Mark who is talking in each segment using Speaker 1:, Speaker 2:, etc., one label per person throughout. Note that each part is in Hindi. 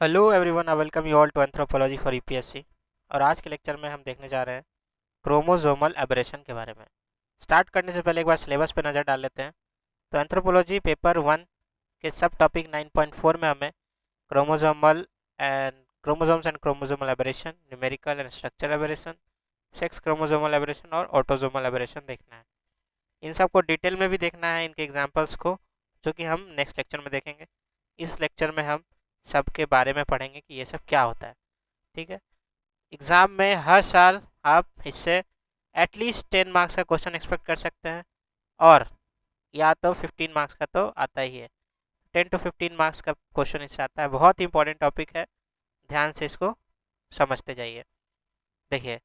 Speaker 1: Hello everyone, I welcome you all to anthropology for UPSC. और आज के लेक्चर में हम देखने जा रहे हैं क्रोमोसोमल एबरेशन के बारे में। स्टार्ट करने से पहले एक बार सिलेबस पे नज़र डाल लेते हैं। तो एंथ्रोपोलॉजी पेपर 1 के सब टॉपिक 9.4 में हमें chromosomal chromosomes and chromosomal aberration, numerical and structure aberration, sex chromosomal aberration और ऑटोसोमल एबरेशन देखना है। इन सब को डिटेल में भी देखना है, इनके एग्जाम्पल्स को, जो कि हम नेक्स्ट लेक्चर में देखेंगे। इस लेक्चर में हम सब के बारे में पढ़ेंगे कि ये सब क्या होता है। ठीक है। एग्ज़ाम में हर साल आप इससे एटलीस्ट 10 मार्क्स का क्वेश्चन एक्सपेक्ट कर सकते हैं, और या तो 15 मार्क्स का तो आता ही है। 10 to 15 मार्क्स का क्वेश्चन इससे आता है। बहुत ही इंपॉर्टेंट टॉपिक है, ध्यान से इसको समझते जाइए। देखिए,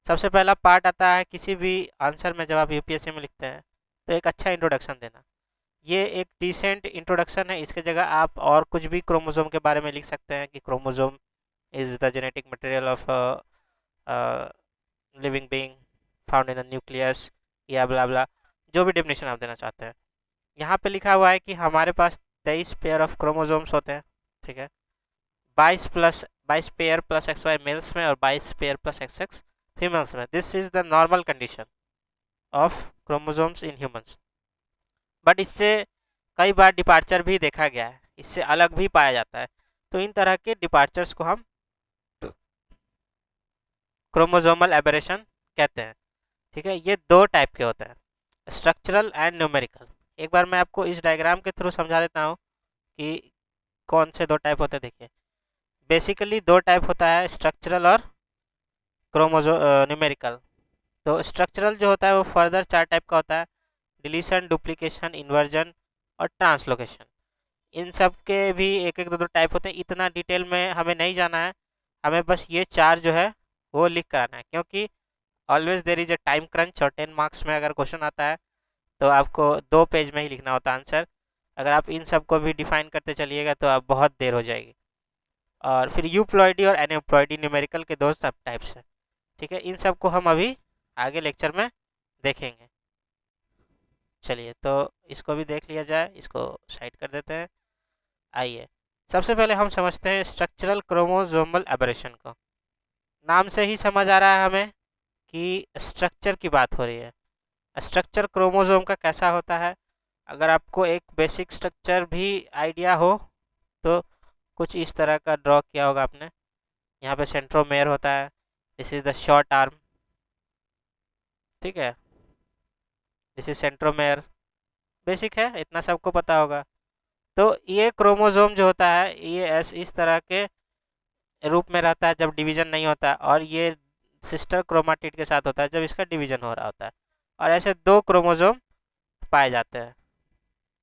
Speaker 1: सबसे पहला पार्ट आता है किसी भी आंसर में। जब आप यूपीएससी में लिखते हैं तो एक अच्छा इंट्रोडक्शन देना। ये एक डिसेंट इंट्रोडक्शन है। इसके जगह आप और कुछ भी क्रोमोसोम के बारे में लिख सकते हैं कि chromosome is the genetic material of living being found in the nucleus, या ब्ला ब्ला, जो भी डेफिनेशन आप देना चाहते हैं। यहाँ पे लिखा हुआ है कि हमारे पास 23 पेयर ऑफ क्रोमोसोम्स होते हैं। ठीक है। 22 pair plus X Y males में और 22 pair plus X X females में। This is the normal condition of chromosomes in humans. But इससे कई बार डिपार्चर भी देखा गया है, इससे अलग भी पाया जाता है। तो इन तरह के डिपार्चर्स को हम क्रोमोसोमल एबरेशन कहते हैं। ठीक है। ये दो टाइप के होते हैं, स्ट्रक्चरल एंड न्यूमेरिकल। एक बार मैं आपको इस डायग्राम के थ्रू समझा देता हूँ कि कौन से दो टाइप होते हैं। देखिए, बेसिकली दो टाइप होता है, स्ट्रक्चरल और न्यूमेरिकल। तो स्ट्रक्चरल जो होता है वो फर्दर 4 टाइप का होता है: डिलीशन, डुप्लीकेशन, इन्वर्जन और ट्रांसलोकेशन। इन सब के भी एक एक दो दो टाइप होते हैं। इतना डिटेल में हमें नहीं जाना है, हमें बस ये 4 जो है वो लिख कर आना है, क्योंकि always there is a time crunch. और 10 मार्क्स में अगर क्वेश्चन आता है तो आपको 2 पेज में ही लिखना होता है आंसर। अगर आप इन सब को भी डिफाइन करते चलिएगा तो आप बहुत देर हो जाएगी। और फिर यूप्लॉइडी और एनएप्लॉइडी न्यूमेरिकल के दो सब टाइप्स हैं। ठीक है। इन सब को हम अभी आगे लेक्चर में देखेंगे। चलिए, तो इसको भी देख लिया जाए, इसको साइड कर देते हैं। आइए, सबसे पहले हम समझते हैं स्ट्रक्चरल क्रोमोसोमल एबरेशन को। नाम से ही समझ आ रहा है हमें कि स्ट्रक्चर की बात हो रही है। स्ट्रक्चर क्रोमोसोम का कैसा होता है, अगर आपको एक बेसिक स्ट्रक्चर भी आइडिया हो तो कुछ इस तरह का ड्रॉ किया होगा आपने। यहाँ पे सेंट्रोमेयर होता है, this is the short arm. ठीक है, दिस इज सेंट्रोमेयर। बेसिक है, इतना सबको पता होगा। तो ये क्रोमोसोम जो होता है ये इस तरह के रूप में रहता है जब डिवीजन नहीं होता, और ये सिस्टर क्रोमाटिड के साथ होता है जब इसका डिवीजन हो रहा होता है। और ऐसे दो क्रोमोसोम पाए जाते हैं,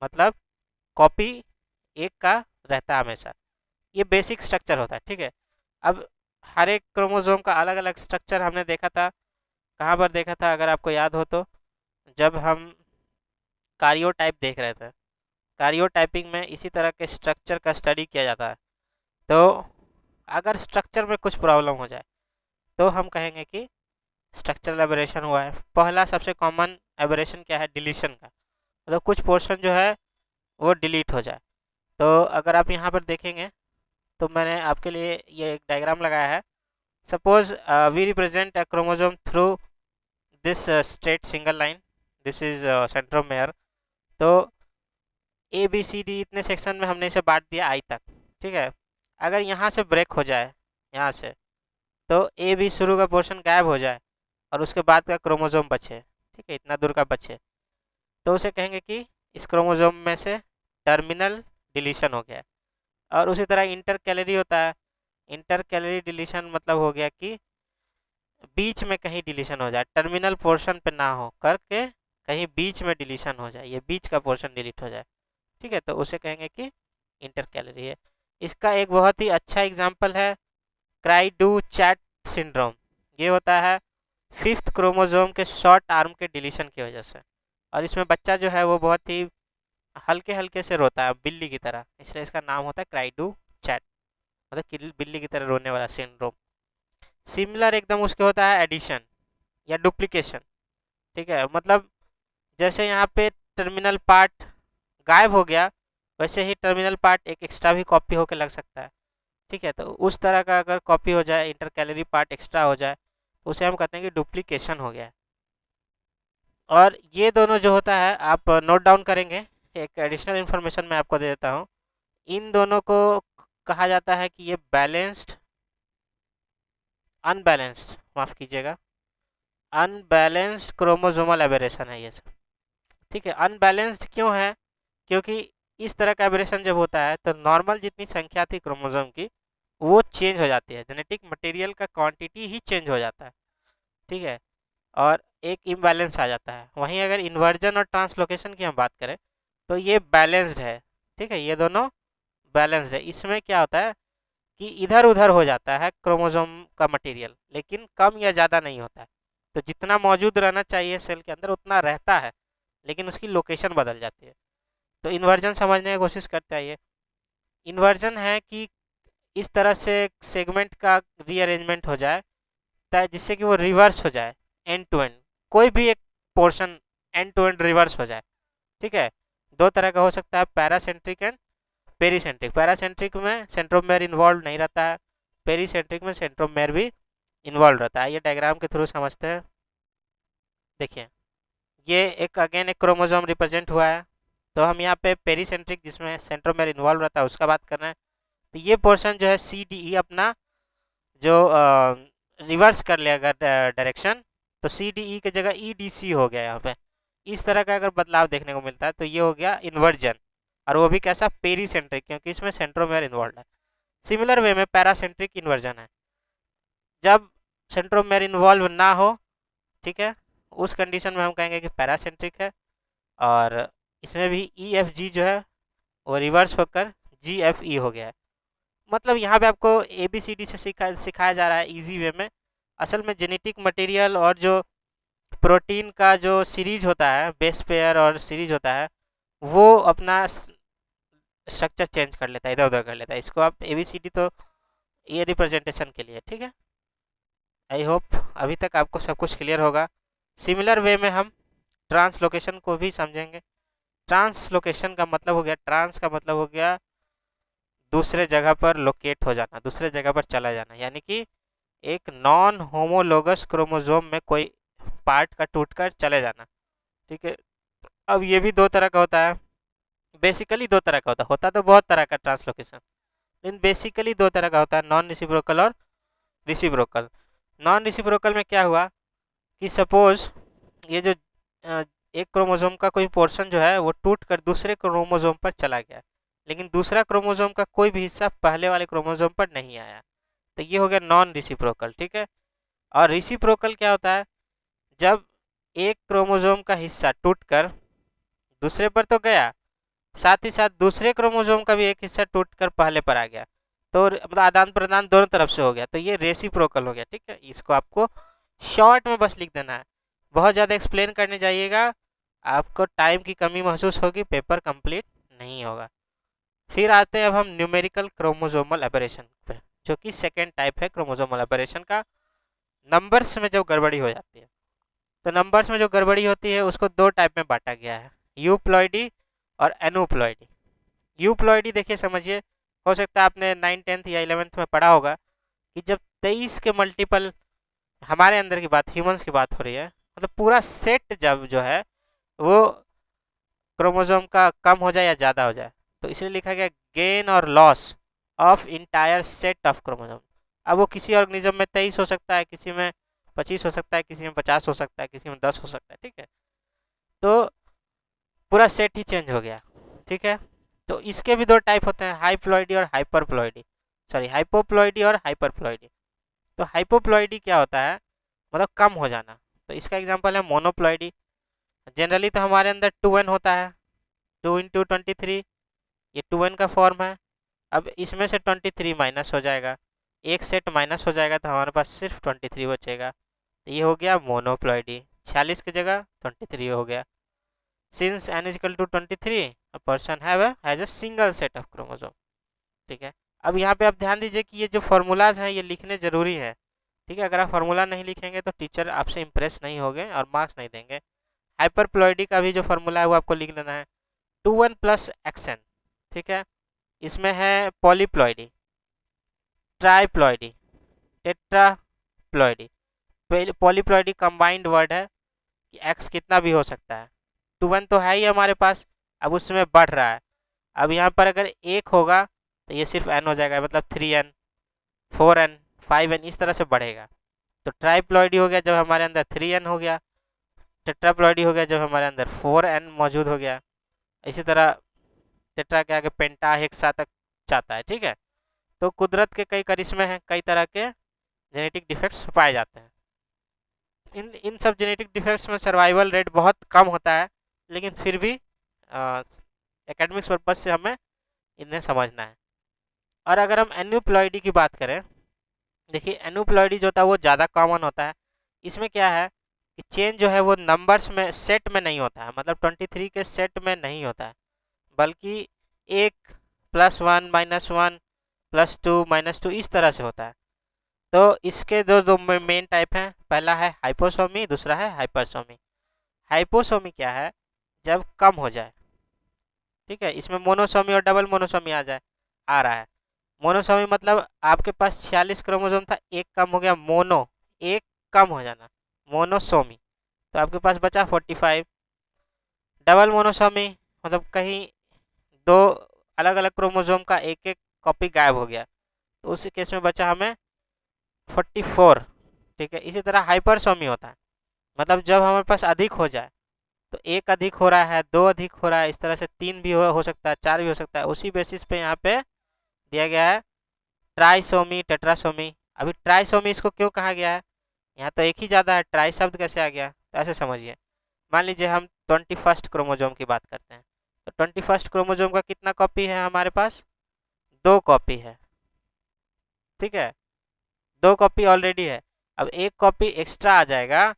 Speaker 1: मतलब कॉपी एक का रहता है हमेशा। ये बेसिक स्ट्रक्चर होता है। ठीक है। अब हर एक क्रोमोसोम का अलग अलग स्ट्रक्चर हमने देखा था। कहाँ पर देखा था, अगर आपको याद हो तो, जब हम कार्योटाइप देख रहे थे। कार्योटाइपिंग में इसी तरह के स्ट्रक्चर का स्टडी किया जाता है। तो अगर स्ट्रक्चर में कुछ प्रॉब्लम हो जाए तो हम कहेंगे कि स्ट्रक्चरल एबरेशन हुआ है। पहला सबसे कॉमन एबरेशन क्या है, डिलीशन का, मतलब कुछ पोर्शन जो है वो डिलीट हो जाए। तो अगर आप यहाँ पर देखेंगे तो मैंने आपके लिए ये एक डायग्राम लगाया है। Suppose we represent a chromosome through this straight single line, this is centromere. तो ए बी सी डी इतने सेक्शन में हमने इसे बांट दिया आई तक। ठीक है। अगर यहाँ से ब्रेक हो जाए, यहाँ से, तो ए बी शुरू का पोर्शन गायब हो जाए और उसके बाद का क्रोमोसोम बचे, ठीक है, इतना दूर का बचे, तो उसे कहेंगे कि इस क्रोमोसोम में से टर्मिनल डिलीशन हो गया है। और उसी तरह इंटर कैलरी होता है। इंटर कैलरी डिलीशन मतलब हो गया कि बीच में कहीं डिलीशन हो जाए, टर्मिनल पोर्शन पे ना हो करके कहीं बीच में डिलीशन हो जाए, ये बीच का पोर्शन डिलीट हो जाए। ठीक है, तो उसे कहेंगे कि इंटर कैलरी है। इसका एक बहुत ही अच्छा एग्जाम्पल है क्राई डू चैट सिंड्रोम। ये होता है फिफ्थ क्रोमोसोम के शॉर्ट आर्म के डिलीशन की वजह से। और इसमें बच्चा जो है वो बहुत ही हल्के हल्के से रोता है, बिल्ली की तरह, इसलिए इसका नाम होता है क्राई डू चैट, मतलब बिल्ली की तरह रोने वाला सिंड्रोम। सिमिलर एकदम उसके होता है एडिशन या डुप्लीकेशन। ठीक है, मतलब जैसे यहाँ पे टर्मिनल पार्ट गायब हो गया, वैसे ही टर्मिनल पार्ट एक एक्स्ट्रा भी कॉपी होकर लग सकता है। ठीक है, तो उस तरह का अगर कॉपी हो जाए, इंटर कैलोरी पार्ट एक्स्ट्रा हो जाए, तो उसे हम कहते हैं कि डुप्लीकेशन हो गया है। और ये दोनों जो होता है आप नोट डाउन करेंगे। एक एडिशनल इन्फॉर्मेशन मैं आपको दे देता हूँ। इन दोनों को कहा जाता है कि ये बैलेंस्ड, अनबैलेंस्ड, माफ़ कीजिएगा, अनबैलेंस्ड क्रोमोसोमल एबेरेशन है ये सब। ठीक है, अनबैलेंस्ड क्यों है? क्योंकि इस तरह का एबेरेशन जब होता है तो नॉर्मल जितनी संख्या थी क्रोमोसोम की वो चेंज हो जाती है, जेनेटिक मटेरियल का क्वांटिटी ही चेंज हो जाता है। ठीक है, और एक इम्बैलेंस आ जाता है। वहीं अगर इन्वर्जन और ट्रांसलोकेशन की हम बात करें तो ये बैलेंस्ड है। ठीक है, ये दोनों बैलेंस्ड है। इसमें क्या होता है कि इधर उधर हो जाता है क्रोमोसोम का मटेरियल, लेकिन कम या ज़्यादा नहीं होता है। तो जितना मौजूद रहना चाहिए सेल के अंदर उतना रहता है, लेकिन उसकी लोकेशन बदल जाती है। तो इन्वर्जन समझने की कोशिश करते हैं। ये इन्वर्जन है कि इस तरह से सेगमेंट का रीअरेंजमेंट हो जाए जिससे कि वो रिवर्स हो जाए, एंड टू एंड, कोई भी एक portion end to end reverse हो जाए। ठीक है, दो तरह का हो सकता है, पैरासेंट्रिक एंड पेरीसेंट्रिक। पैरासेंट्रिक में सेंट्रोमेयर इन्वॉल्व नहीं रहता है, पेरीसेंट्रिक में सेंट्रोमेयर भी इन्वॉल्व रहता है। ये डायग्राम के थ्रू समझते हैं। देखिए, ये एक अगेन एक क्रोमोसोम रिप्रेजेंट हुआ है, तो हम यहाँ पे पेरीसेंट्रिक जिसमें सेंट्रोमेयर इन्वॉल्व रहता है उसका बात कर रहे हैं। तो ये पोर्शन जो है सी डी ई अपना जो रिवर्स कर लिया अगर डायरेक्शन, तो सी डी ई की जगह ई डी सी हो गया यहाँ पे। इस तरह का अगर बदलाव देखने को मिलता है तो ये हो गया इन्वर्जन, और वो भी कैसा, पेरीसेंट्रिक, क्योंकि इसमें सेंट्रोमेयर इन्वॉल्व है। सिमिलर वे में पैरासेंट्रिक इन्वर्जन है, जब सेंट्रोमेयर इन्वॉल्व ना हो। ठीक है, उस कंडीशन में हम कहेंगे कि पैरासेंट्रिक है। और इसमें भी ई एफ जी जो है वो रिवर्स होकर जी एफ ई हो गया है। मतलब यहाँ पे आपको ए बी सी डी से सिखाया जा रहा है इजी वे में। असल में जेनेटिक मटेरियल और जो प्रोटीन का जो सीरीज होता है, बेस पेयर और सीरीज होता है, वो अपना स्ट्रक्चर चेंज कर लेता है, इधर उधर कर लेता है। इसको आप ए बी सी डी तो ये रिप्रेजेंटेशन के लिए। ठीक है, आई होप अभी तक आपको सब कुछ क्लियर होगा। सिमिलर वे में हम ट्रांसलोकेशन को भी समझेंगे। ट्रांसलोकेशन का मतलब हो गया, ट्रांस का मतलब हो गया दूसरे जगह पर लोकेट हो जाना, दूसरे जगह पर चला जाना, यानी कि एक नॉन होमोलोगस क्रोमोसोम में कोई पार्ट का टूटकर चले जाना। ठीक है, अब ये भी दो तरह का होता है, बेसिकली दो तरह का होता तो बहुत तरह का ट्रांसलोकेशन, लेकिन बेसिकली दो तरह का होता है, नॉन रिसिप्रोकल और रिसिप्रोकल। नॉन रिसिप्रोकल में क्या हुआ कि सपोज ये जो एक क्रोमोसोम का कोई पोर्शन जो है वो टूट कर दूसरे क्रोमोसोम पर चला गया, लेकिन दूसरा क्रोमोसोम का कोई भी हिस्सा पहले वाले क्रोमोसोम पर नहीं आया, तो ये हो गया नॉन रिसिप्रोकल। ठीक है, और रिसिप्रोकल क्या होता है, जब एक क्रोमोसोम का हिस्सा टूटकर दूसरे पर तो गया, साथ ही साथ दूसरे क्रोमोसोम का भी एक हिस्सा टूटकर पहले पर आ गया, तो मतलब आदान प्रदान दोनों तरफ से हो गया, तो ये रेसिप्रोकल हो गया। ठीक है, इसको आपको शॉर्ट में बस लिख देना है, बहुत ज़्यादा एक्सप्लेन करने जाइएगा आपको टाइम की कमी महसूस होगी, पेपर कंप्लीट नहीं होगा। फिर आते हैं अब हम न्यूमेरिकल क्रोमोसोमल एबरेशन पर, जो कि सेकेंड टाइप है क्रोमोसोमल एबरेशन का। नंबर्स में जो गड़बड़ी हो जाती है, तो नंबर्स में जो गड़बड़ी होती है उसको दो टाइप में बांटा गया है, यूप्लॉइडी और एनूप्लॉइडी। यूप्लॉइडी देखिए समझिए, हो सकता है आपने 9th 10th या 11th में पढ़ा होगा कि जब 23 के मल्टीपल, हमारे अंदर की बात, ह्यूमंस की बात हो रही है, मतलब पूरा सेट जब जो है वो क्रोमोसोम का कम हो जाए या ज़्यादा हो जाए, तो इसलिए लिखा गया गेन और loss of entire set of chromosome. अब वो किसी ऑर्गेनिज्म में 23 हो सकता है, किसी में 25 हो सकता है, किसी में 50 हो सकता है, किसी में 10 हो सकता है। ठीक है, तो पूरा सेट ही चेंज हो गया। ठीक है, तो इसके भी दो टाइप होते हैं, हाईप्लॉइडी और हाइपरप्लॉइडी, सॉरी हाइपोप्लॉइडी और हाइपरप्लॉइडी। तो हाइपोप्लॉइडी क्या होता है, मतलब कम हो जाना, तो इसका एग्जांपल है मोनोप्लॉइडी। जनरली तो हमारे अंदर 2n होता है, 2 × 23, ये 2n का फॉर्म है। अब इसमें से 23 माइनस हो जाएगा, एक सेट माइनस हो जाएगा, तो हमारे पास सिर्फ 23 बचेगा, तो ये हो गया मोनोप्लॉइडी। 46 की जगह 23 हो गया। Since n = 23, a person has a single set of chromosome। ठीक है, अब यहाँ पे आप ध्यान दीजिए कि ये जो फार्मूलाज हैं ये लिखने ज़रूरी है। ठीक है, अगर आप फार्मूला नहीं लिखेंगे तो टीचर आपसे इम्प्रेस नहीं होंगे और मार्क्स नहीं देंगे। हाइपरप्लॉइडी का भी जो फार्मूला है वो आपको लिख लेना है, 2n + xn। ठीक है, इसमें है पॉलीप्लॉइडी, ट्राइप्लॉइडी, टेट्राप्लॉइडी, पॉलीप्लॉइडी कंबाइंड वर्ड है कि एक्स कितना भी हो सकता है। 2n तो है ही हमारे पास, अब उसमें बढ़ रहा है। अब यहाँ पर अगर एक होगा तो ये सिर्फ n हो जाएगा, मतलब 3n, 4n, 5n इस तरह से बढ़ेगा। तो ट्राइप्लॉइडी हो गया जब हमारे अंदर 3n हो गया, टेट्राप्लॉइडी हो गया जब हमारे अंदर 4n मौजूद हो गया। इसी तरह टेट्रा के आगे पेंटा हेक्सा तक जाता है। ठीक है, तो कुदरत के कई करिश्मे हैं, कई तरह के जेनेटिक डिफेक्ट्स पाए जाते हैं। इन सब जेनेटिक डिफेक्ट्स में सर्वाइवल रेट बहुत कम होता है, लेकिन फिर भी एकेडमिक्स पर्पज से हमें इन्हें समझना है। और अगर हम एन्यूप्लॉइडी की बात करें, देखिए एन्यूप्लॉइडी जो होता है वो ज़्यादा कॉमन होता है। इसमें क्या है कि चेंज जो है वो नंबर्स में, सेट में नहीं होता है, मतलब 23 के सेट में नहीं होता है, बल्कि 1 +1 -1 +2 -2 इस तरह से होता है। तो इसके दो मेन टाइप हैं, पहला है हाइपोसोमी, दूसरा है हाइपरसोमी। हाइपोसोमी क्या है, जब कम हो जाए। ठीक है, इसमें मोनोसोमी और डबल मोनोसोमी आ रहा है। मोनोसोमी मतलब आपके पास 46 क्रोमोसोम था, एक कम हो गया, मोनो, एक कम हो जाना, मोनोसोमी, तो आपके पास बचा 45। डबल मोनोसोमी मतलब कहीं दो अलग अलग क्रोमोसोम का एक एक कॉपी गायब हो गया, तो उस केस में बचा हमें 44। ठीक है, इसी तरह हाइपरसोमी होता है, मतलब जब हमारे पास अधिक हो जाए, तो एक अधिक हो रहा है, दो अधिक हो रहा है, इस तरह से 3 भी हो सकता है, 4 भी हो सकता है। उसी बेसिस पे यहाँ पे दिया गया है ट्राइसोमी, टेट्रासोमी। अभी ट्राइसोमी इसको क्यों कहा गया है, यहाँ तो एक ही ज़्यादा है, ट्राई शब्द कैसे आ गया, तो ऐसे समझिए। मान लीजिए हम 21st क्रोमोसोम की बात करते हैं, तो 21st क्रोमोसोम का कितना कॉपी है हमारे पास, 2 कॉपी है। ठीक है, 2 कॉपी ऑलरेडी है, अब एक कॉपी एक्स्ट्रा आ जाएगा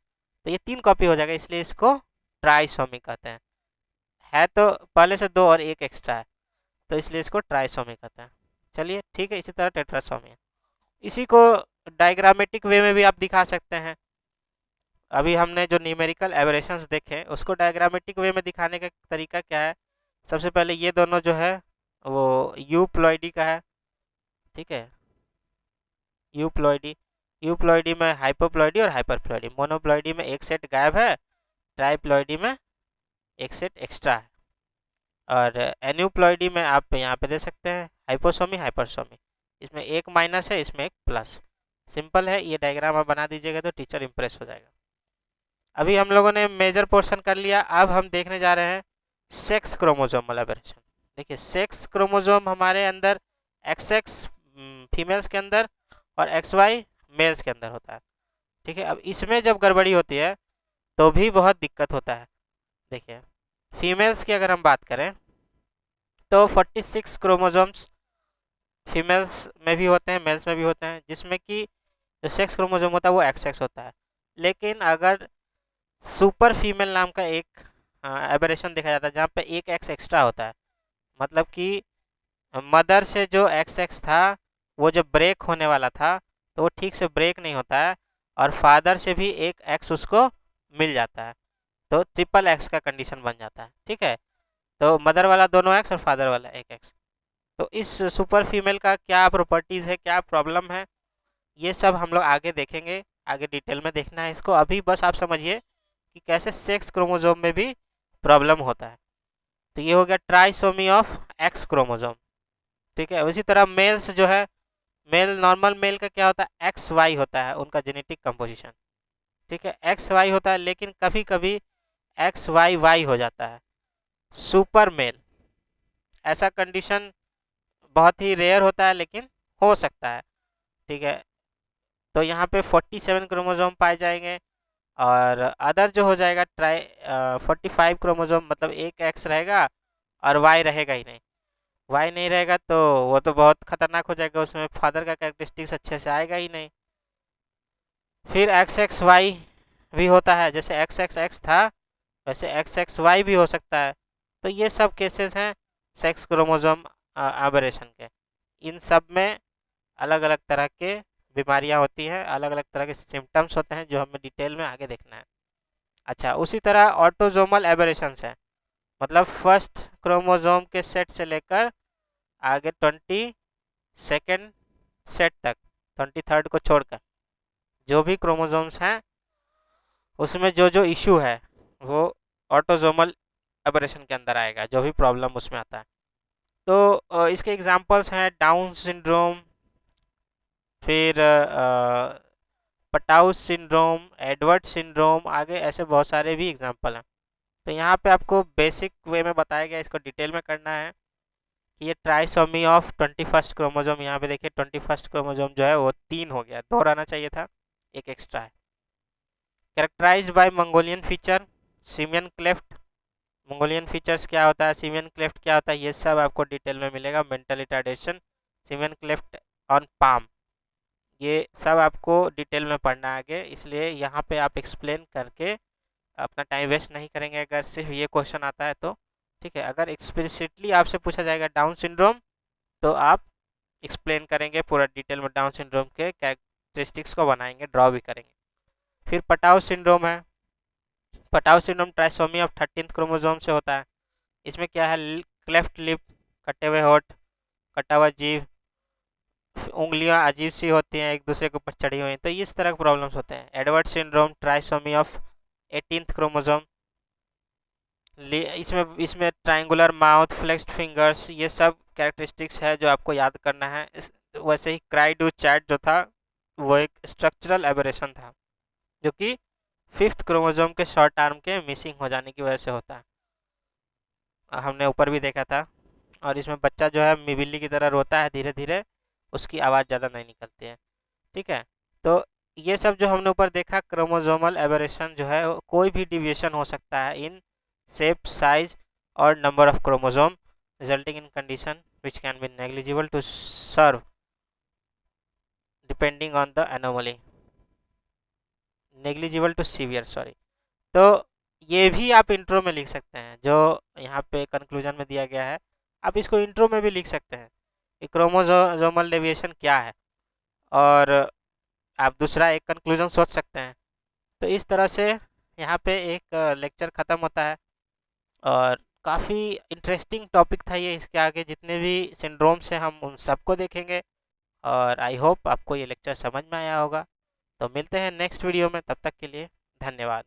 Speaker 1: तो ये 3 कॉपी हो जाएगा, इसलिए इसको ट्राइसोमी कहते हैं। है तो पहले से 2 और एक एक्स्ट्रा है, तो इसलिए इसको ट्राइसोमी कहते हैं। चलिए ठीक है, इसी तरह टेट्रासोमी है। इसी को डायग्रामेटिक वे में भी आप दिखा सकते हैं। अभी हमने जो न्यूमेरिकल एवरेशंस देखे, उसको डायग्रामेटिक वे में दिखाने का तरीका क्या है, सबसे पहले ये दोनों जो है वो यूप्लॉइडी का है। ठीक है, यूप्लॉइडी में हाइपोप्लॉइडी और हाइपरप्लॉइडी, मोनोप्लॉइडी में एक सेट गायब है, ट्राइप्लॉइडी में एक सेट एक्स्ट्रा है। और एन्यूप्लॉइडी में आप यहाँ पे दे सकते हैं हाइपोसोमी, हाइपरसोमी, इसमें एक माइनस है, इसमें एक प्लस। सिंपल है, ये डायग्राम आप बना दीजिएगा तो टीचर इम्प्रेस हो जाएगा। अभी हम लोगों ने मेजर पोर्शन कर लिया, अब हम देखने जा रहे हैं सेक्स क्रोमोसोमल एबरेशन। देखिए सेक्स क्रोमोसोम हमारे अंदर XX फीमेल्स के अंदर और XY मेल्स के अंदर होता है। ठीक है, अब इसमें जब गड़बड़ी होती है तो भी बहुत दिक्कत होता है। देखिए फीमेल्स की अगर हम बात करें तो 46 क्रोमोसोम्स फीमेल्स में भी होते हैं, मेल्स में भी होते हैं, जिसमें कि जो सेक्स क्रोमोसोम होता है वो XX होता है। लेकिन अगर सुपर फीमेल नाम का एक एबरेशन देखा जाता है जहाँ पे एक X एक्स्ट्रा होता है, मतलब कि मदर से जो XX था वो जब ब्रेक होने वाला था तो वो ठीक से ब्रेक नहीं होता है, और फादर से भी एक X उसको मिल जाता है, तो ट्रिपल X का कंडीशन बन जाता है। ठीक है, तो मदर वाला दोनों X और फादर वाला एक X। तो इस सुपर फीमेल का क्या प्रॉपर्टीज़ है, क्या प्रॉब्लम है, ये सब हम लोग आगे देखेंगे, आगे डिटेल में देखना है इसको। अभी बस आप समझिए कि कैसे सेक्स क्रोमोसोम में भी प्रॉब्लम होता है। तो ये हो गया ट्राइसोमी ऑफ X क्रोमोसोम। ठीक है, उसी तरह मेल्स जो है, मेल नॉर्मल मेल का क्या होता है, XY होता है उनका जेनेटिक कंपोजिशन। ठीक है, XY होता है, लेकिन कभी कभी XYY हो जाता है, सुपर मेल। ऐसा कंडीशन बहुत ही रेयर होता है, लेकिन हो सकता है। ठीक है, तो यहाँ पे 47 क्रोमोसोम पाए जाएंगे, और अदर जो हो जाएगा 45 क्रोमोसोम, मतलब एक X रहेगा और Y रहेगा ही नहीं। Y नहीं रहेगा तो वो तो बहुत खतरनाक हो जाएगा, उसमें फादर का कैरेक्टरिस्टिक्स अच्छे से आएगा ही नहीं। फिर XXY भी होता है, जैसे XXX था वैसे XXY भी हो सकता है। तो ये सब केसेस हैं सेक्स क्रोमोसोम एबरेशन के। इन सब में अलग अलग तरह के बीमारियां होती हैं, अलग अलग तरह के सिम्टम्स होते हैं, जो हमें डिटेल में आगे देखना है। अच्छा, उसी तरह ऑटोजोमल एबरेशंस हैं, मतलब फर्स्ट क्रोमोसोम के सेट से लेकर आगे 22nd सेट तक, 23rd को छोड़कर जो भी क्रोमोसोम्स हैं उसमें जो जो इशू है वो ऑटोसोमल एबरेशन के अंदर आएगा, जो भी प्रॉब्लम उसमें आता है। तो इसके एग्जांपल्स हैं डाउन सिंड्रोम, फिर पटाउस सिंड्रोम, एडवर्ड सिंड्रोम, आगे ऐसे बहुत सारे भी एग्जांपल हैं। तो यहाँ पे आपको बेसिक वे में बताया गया, इसको डिटेल में करना है कि ये ट्राइसोमी ऑफ 21st क्रोमोसोम, यहाँ पे देखिए 21st क्रोमोसोम जो है वो 3 हो गया, 2 रहना चाहिए था, एक एक्स्ट्रा है। Characterized by Mongolian feature, simian cleft. Mongolian features क्या होता है, सिमियन क्लेफ्ट क्या होता है, ये सब आपको डिटेल में मिलेगा। Mental retardation, simian cleft on palm, ये सब आपको डिटेल में पढ़ना है आगे, इसलिए यहाँ पे आप एक्सप्लेन करके अपना टाइम वेस्ट नहीं करेंगे अगर सिर्फ ये क्वेश्चन आता है तो। ठीक है, अगर एक्सप्लिसिटली आपसे पूछा जाएगा डाउन सिंड्रोम तो आप एक्सप्लेन करेंगे पूरा डिटेल में, डाउन सिंड्रोम के कैरेक्टरिस्टिक्स को बनाएंगे, ड्रॉ भी करेंगे। फिर पटाउ सिंड्रोम है। Patau syndrome trisomy of 13th chromosome से होता है। इसमें क्या है, क्लेफ्ट लिप, कटे हुए होठ, कटा हुआ जीभ, उंगलियां अजीब सी होती हैं एक दूसरे के ऊपर चढ़ी हुई, तो इस तरह के प्रॉब्लम्स होते हैं। Edward syndrome trisomy of 18th chromosome, इसमें इसमें ट्रायंगुलर माउथ, फ्लेक्स्ड फिंगर्स, ये सब कैरेक्टरिस्टिक्स है जो आपको याद करना है। वैसे ही क्राई डू चैट जो था वो एक स्ट्रक्चरल एबरेशन था जो कि 5th क्रोमोसोम के शॉर्ट आर्म के मिसिंग हो जाने की वजह से होता है, हमने ऊपर भी देखा था। और इसमें बच्चा जो है बिल्ली की तरह रोता है धीरे धीरे, उसकी आवाज़ ज़्यादा नहीं निकलती है। ठीक है, तो ये सब जो हमने ऊपर देखा, क्रोमोसोमल एबरेशन जो है कोई भी डिविएशन हो सकता है इन shape, size or number of chromosome, resulting in condition which can be negligible to serve depending on the anomaly, negligible to severe, sorry। तो ये भी आप इंट्रो में लिख सकते हैं, जो यहाँ पे कंक्लूजन में दिया गया है, आप इसको इंट्रो में भी लिख सकते हैं कि क्रोमोसोमल डेविएशन क्या है, और आप दूसरा एक कंक्लूजन सोच सकते हैं। तो इस तरह से यहाँ पे एक लेक्चर ख़त्म होता है, और काफ़ी इंटरेस्टिंग टॉपिक था ये। इसके आगे जितने भी सिंड्रोम्स हैं हम उन सबको देखेंगे, और आई होप आपको ये लेक्चर समझ में आया होगा। तो मिलते हैं नेक्स्ट वीडियो में, तब तक के लिए धन्यवाद।